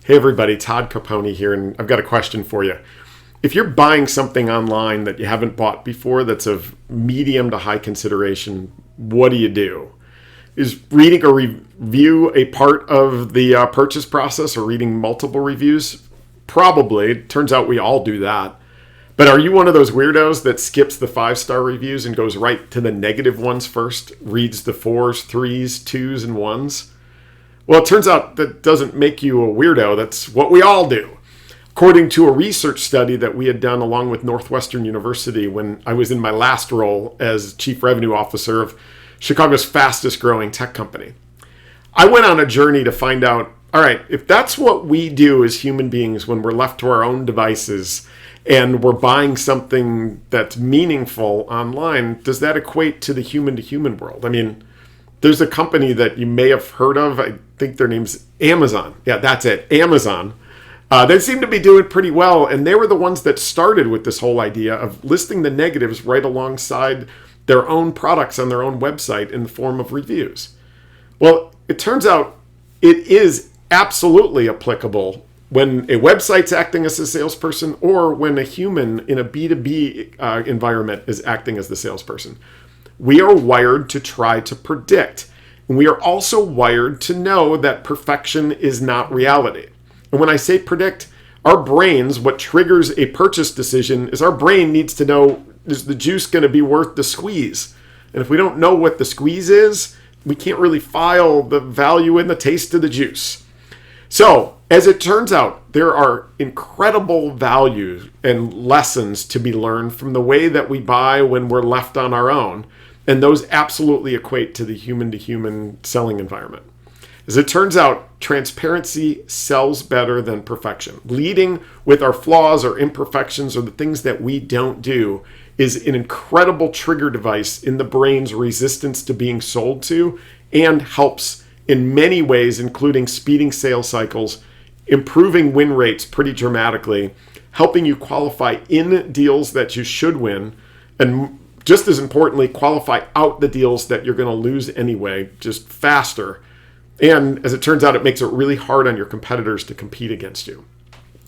Hey everybody, Todd Caponi here, and I've got a question for you. If you're buying something online that you haven't bought before that's of medium to high consideration, what do? Is reading a review a part of the purchase process, or reading multiple reviews? Probably. It turns out we all do that. But are you one of those weirdos that skips the 5-star reviews and goes right to the negative ones first, reads the 4s, 3s, 2s, and 1s? Well, it turns out that doesn't make you a weirdo. That's what we all do. According to a research study that we had done along with Northwestern University when I was in my last role as Chief Revenue Officer of Chicago's fastest growing tech company, I went on a journey to find out, all right, if that's what we do as human beings when we're left to our own devices and we're buying something that's meaningful online, does that equate to the human-to-human world? I mean, there's a company that you may have heard of. I think their name's Amazon. Yeah, that's it, Amazon. They seem to be doing pretty well, and they were the ones that started with this whole idea of listing the negatives right alongside their own products on their own website in the form of reviews. Well, it turns out it is absolutely applicable when a website's acting as a salesperson or when a human in a B2B environment is acting as the salesperson. We are wired to try to predict. And we are also wired to know that perfection is not reality. And when I say predict, our brains, what triggers a purchase decision is our brain needs to know, is the juice going to be worth the squeeze? And if we don't know what the squeeze is, we can't really file the value in the taste of the juice. So, as it turns out, there are incredible values and lessons to be learned from the way that we buy when we're left on our own. And those absolutely equate to the human-to-human selling environment. As it turns out, transparency sells better than perfection. Leading with our flaws or imperfections or the things that we don't do is an incredible trigger device in the brain's resistance to being sold to, and helps in many ways, including speeding sales cycles, improving win rates pretty dramatically, helping you qualify in deals that you should win, and just as importantly, qualify out the deals that you're going to lose anyway, just faster. And as it turns out, it makes it really hard on your competitors to compete against you.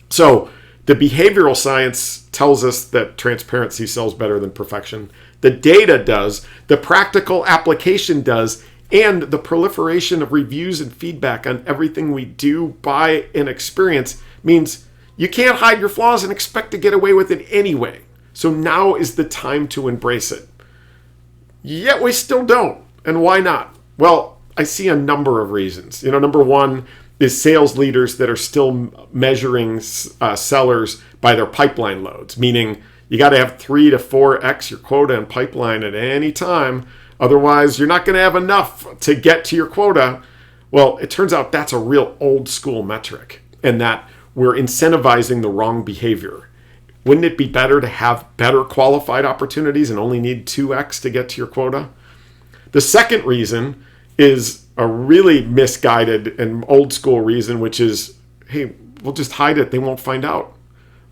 So the behavioral science tells us that transparency sells better than perfection. The data does, the practical application does, and the proliferation of reviews and feedback on everything we do, buy, and experience means you can't hide your flaws and expect to get away with it anyway. So now is the time to embrace it. Yet we still don't. And why not? Well, I see a number of reasons. Number one is sales leaders that are still measuring sellers by their pipeline loads, meaning you got to have 3 to 4x your quota in pipeline at any time. Otherwise, you're not going to have enough to get to your quota. Well, it turns out that's a real old school metric, and that we're incentivizing the wrong behavior. Wouldn't it be better to have better qualified opportunities and only need 2x to get to your quota? The second reason is a really misguided and old school reason, which is, hey, we'll just hide it. They won't find out.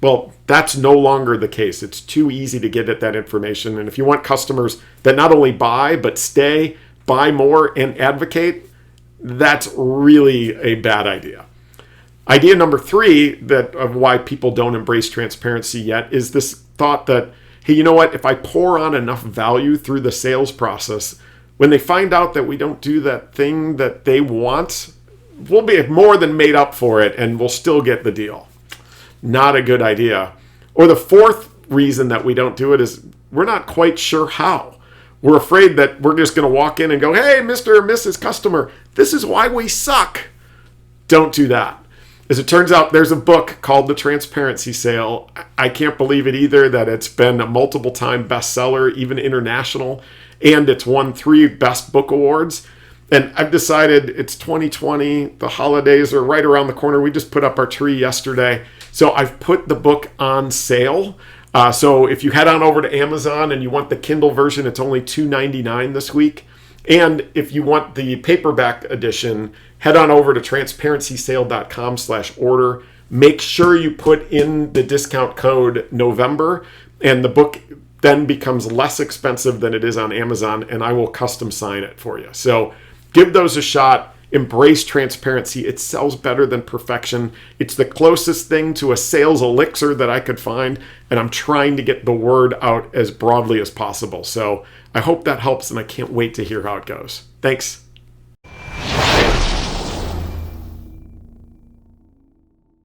Well, that's no longer the case. It's too easy to get at that information. And if you want customers that not only buy, but stay, buy more, and advocate, that's really a bad idea. Idea number 3 of why people don't embrace transparency yet is this thought that, hey, you know what? If I pour on enough value through the sales process, when they find out that we don't do that thing that they want, we'll be more than made up for it and we'll still get the deal. Not a good idea. Or the fourth reason that we don't do it is we're not quite sure how. We're afraid that we're just going to walk in and go, hey, Mr. or Mrs. Customer, this is why we suck. Don't do that. As it turns out, there's a book called The Transparency Sale. I can't believe it either that it's been a multiple time bestseller, even international, and it's won 3 Best Book Awards. And I've decided it's 2020. The holidays are right around the corner. We just put up our tree yesterday. So I've put the book on sale. So if you head on over to Amazon and you want the Kindle version, it's only $2.99 this week. And if you want the paperback edition, head on over to transparencysale.com/order. Make sure you put in the discount code November, and the book then becomes less expensive than it is on Amazon, and I will custom sign it for you. So give those a shot. Embrace transparency. It sells better than perfection. It's the closest thing to a sales elixir that I could find, and I'm trying to get the word out as broadly as possible. So I hope that helps, and I can't wait to hear how it goes. Thanks.